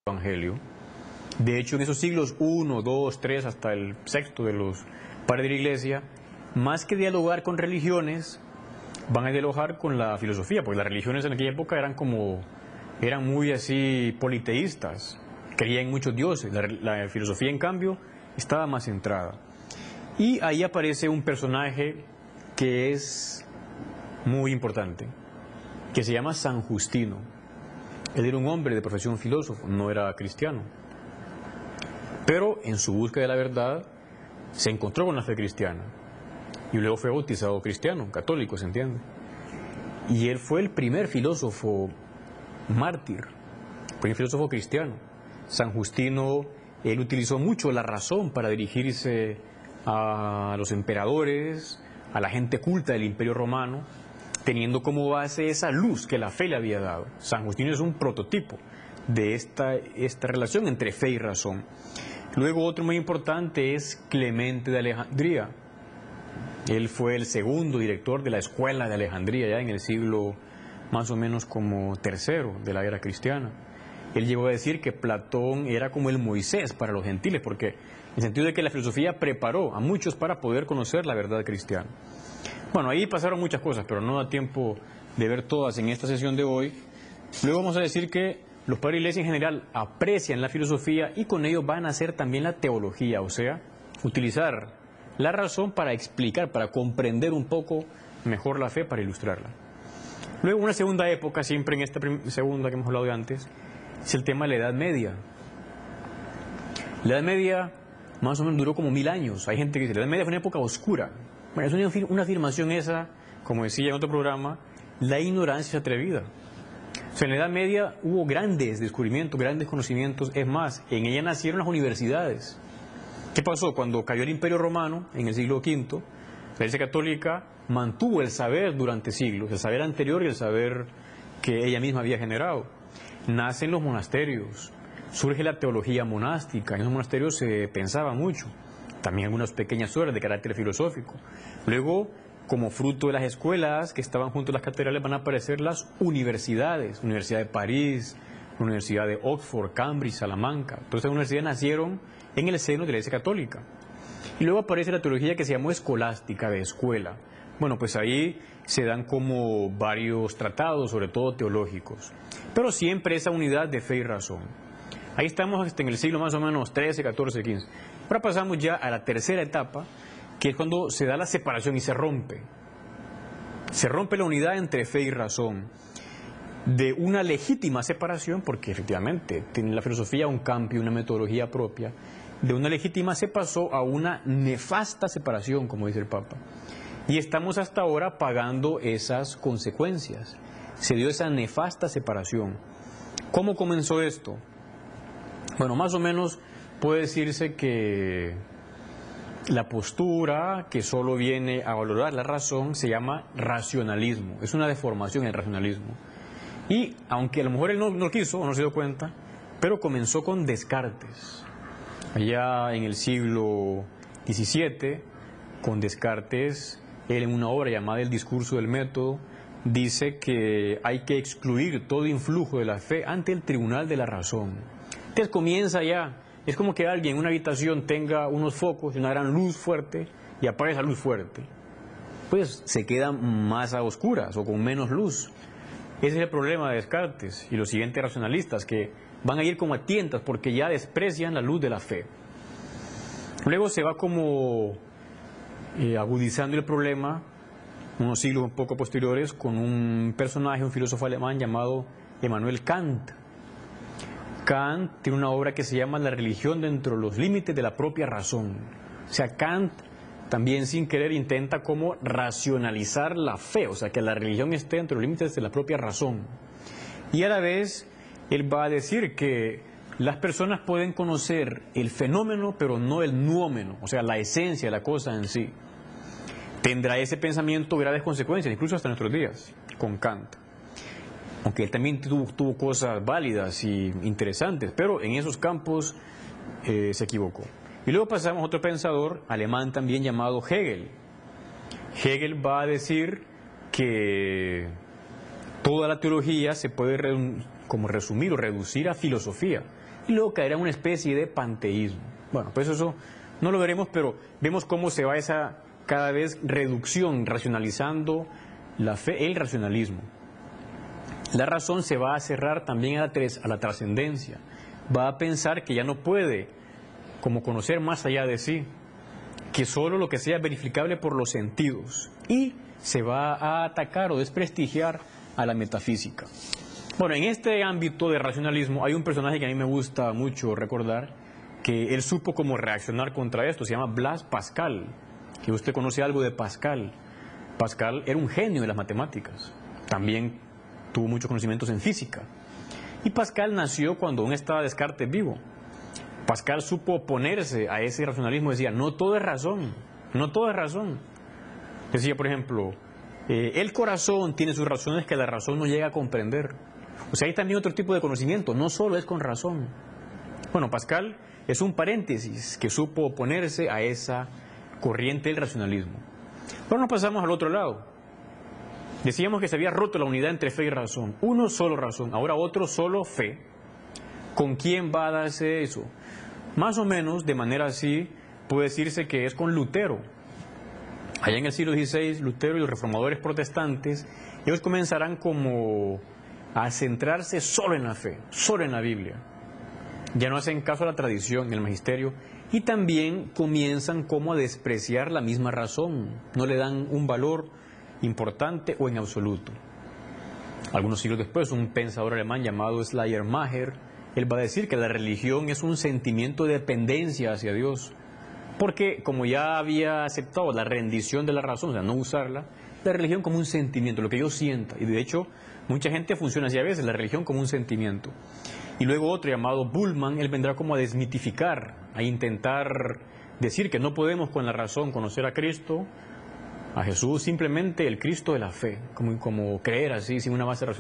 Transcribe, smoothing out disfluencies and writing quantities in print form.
Evangelio. De hecho, en esos siglos 1, 2, 3, hasta el sexto de los padres de la Iglesia, más que dialogar con religiones, van a dialogar con la filosofía, porque las religiones en aquella época eran muy así politeístas, creían en muchos dioses. La filosofía, en cambio, estaba más centrada. Y ahí aparece un personaje que es muy importante, que se llama San Justino. Él era un hombre de profesión filósofo, no era cristiano. Pero en su búsqueda de la verdad se encontró con la fe cristiana. Y luego fue bautizado cristiano, católico, ¿se entiende? Y él fue el primer filósofo mártir, el primer filósofo cristiano. San Justino, él utilizó mucho la razón para dirigirse a los emperadores, a la gente culta del Imperio Romano, teniendo como base esa luz que la fe le había dado. San Justino es un prototipo de esta relación entre fe y razón. Luego otro muy importante es Clemente de Alejandría. Él fue el segundo director de la escuela de Alejandría, ya en el siglo más o menos como tercero de la era cristiana. Él llegó a decir que Platón era como el Moisés para los gentiles, porque en el sentido de que la filosofía preparó a muchos para poder conocer la verdad cristiana. Bueno, ahí pasaron muchas cosas, pero no da tiempo de ver todas en esta sesión de hoy. Luego vamos a decir que los padres de la Iglesia en general aprecian la filosofía y con ello van a hacer también la teología, o sea, utilizar la razón para explicar, para comprender un poco mejor la fe, para ilustrarla. Luego una segunda época, siempre en esta segunda que hemos hablado de antes, es el tema de la Edad Media. La Edad Media más o menos duró como 1000 años. Hay gente que dice, la Edad Media fue una época oscura. Bueno, es una afirmación esa, como decía en otro programa, la ignorancia atrevida. O sea, en la Edad Media hubo grandes descubrimientos, grandes conocimientos. Es más, en ella nacieron las universidades. ¿Qué pasó? Cuando cayó el Imperio Romano, en el siglo V, la Iglesia Católica mantuvo el saber durante siglos, el saber anterior y el saber que ella misma había generado. Nacen los monasterios, surge la teología monástica. En los monasterios se pensaba mucho. También algunas pequeñas obras de carácter filosófico. Luego, como fruto de las escuelas que estaban junto a las catedrales, van a aparecer las universidades, Universidad de París, Universidad de Oxford, Cambridge, Salamanca. Todas estas universidades nacieron en el seno de la Iglesia Católica. Y luego aparece la teología que se llamó escolástica, de escuela. Bueno, pues ahí se dan como varios tratados, sobre todo teológicos, pero siempre esa unidad de fe y razón. Ahí estamos hasta en el siglo más o menos 13, 14, 15. Ahora pasamos ya a la tercera etapa, que es cuando se da la separación y se rompe. Se rompe la unidad entre fe y razón. De una legítima separación, porque efectivamente tiene la filosofía un cambio, una metodología propia, de una legítima se pasó a una nefasta separación, como dice el Papa. Y estamos hasta ahora pagando esas consecuencias. Se dio esa nefasta separación. ¿Cómo comenzó esto? Bueno, más o menos puede decirse que la postura que solo viene a valorar la razón se llama racionalismo. Es una deformación el racionalismo. Y aunque a lo mejor él no quiso o no se dio cuenta, pero comenzó con Descartes. Allá en el siglo XVII, con Descartes, él en una obra llamada El discurso del método, dice que hay que excluir todo influjo de la fe ante el tribunal de la razón. Entonces comienza ya, es como que alguien en una habitación tenga unos focos y una gran luz fuerte y apaga esa luz fuerte. Pues se quedan más a oscuras o con menos luz. Ese es el problema de Descartes y los siguientes racionalistas, que van a ir como a tientas porque ya desprecian la luz de la fe. Luego se va como agudizando el problema, unos siglos un poco posteriores, con un personaje, un filósofo alemán llamado Immanuel Kant. Kant tiene una obra que se llama La religión dentro de los límites de la propia razón. O sea, Kant también sin querer intenta como racionalizar la fe, o sea, que la religión esté dentro de los límites de la propia razón. Y a la vez, él va a decir que las personas pueden conocer el fenómeno, pero no el nuómeno, o sea, la esencia de la cosa en sí. Tendrá ese pensamiento graves consecuencias, incluso hasta nuestros días, con Kant. Aunque él también tuvo cosas válidas y interesantes, pero en esos campos se equivocó. Y luego pasamos a otro pensador alemán también llamado Hegel. Hegel va a decir que toda la teología se puede como resumir o reducir a filosofía. y luego caerá en una especie de panteísmo. Bueno, pues eso no lo veremos, pero vemos cómo se va esa cada vez reducción, racionalizando la fe, el racionalismo. La razón se va a cerrar también a la trascendencia, va a pensar que ya no puede como conocer más allá de sí, que solo lo que sea verificable por los sentidos, y se va a atacar o desprestigiar a la metafísica. Bueno, en este ámbito de racionalismo hay un personaje que a mí me gusta mucho recordar, que él supo cómo reaccionar contra esto, se llama Blaise Pascal, que usted conoce algo de Pascal. Pascal era un genio de las matemáticas, también tuvo muchos conocimientos en física, y Pascal nació cuando aún estaba Descartes vivo. Pascal supo oponerse a ese racionalismo, decía, no todo es razón, no todo es razón. Decía, por ejemplo, el corazón tiene sus razones que la razón no llega a comprender. O sea, hay también otro tipo de conocimiento, no solo es con razón. Bueno, Pascal es un paréntesis que supo oponerse a esa corriente del racionalismo. Ahora nos pasamos al otro lado. Decíamos que se había roto la unidad entre fe y razón. Uno solo razón, ahora otro solo fe. ¿Con quién va a darse eso? Más o menos, de manera así, puede decirse que es con Lutero. Allá en el siglo XVI, Lutero y los reformadores protestantes, ellos comenzarán como a centrarse solo en la fe, solo en la Biblia. Ya no hacen caso a la tradición, el magisterio, y también comienzan como a despreciar la misma razón. No le dan un valor importante o en absoluto. Algunos siglos después, un pensador alemán llamado Schleiermacher, él va a decir que la religión es un sentimiento de dependencia hacia Dios, porque como ya había aceptado la rendición de la razón, o sea, no usarla, la religión como un sentimiento, lo que yo sienta, y de hecho mucha gente funciona así a veces, la religión como un sentimiento. Y luego otro llamado Bullmann, él vendrá como a desmitificar, a intentar decir que no podemos con la razón conocer a Cristo, a Jesús, simplemente el Cristo de la fe, como creer así, sin una base racional.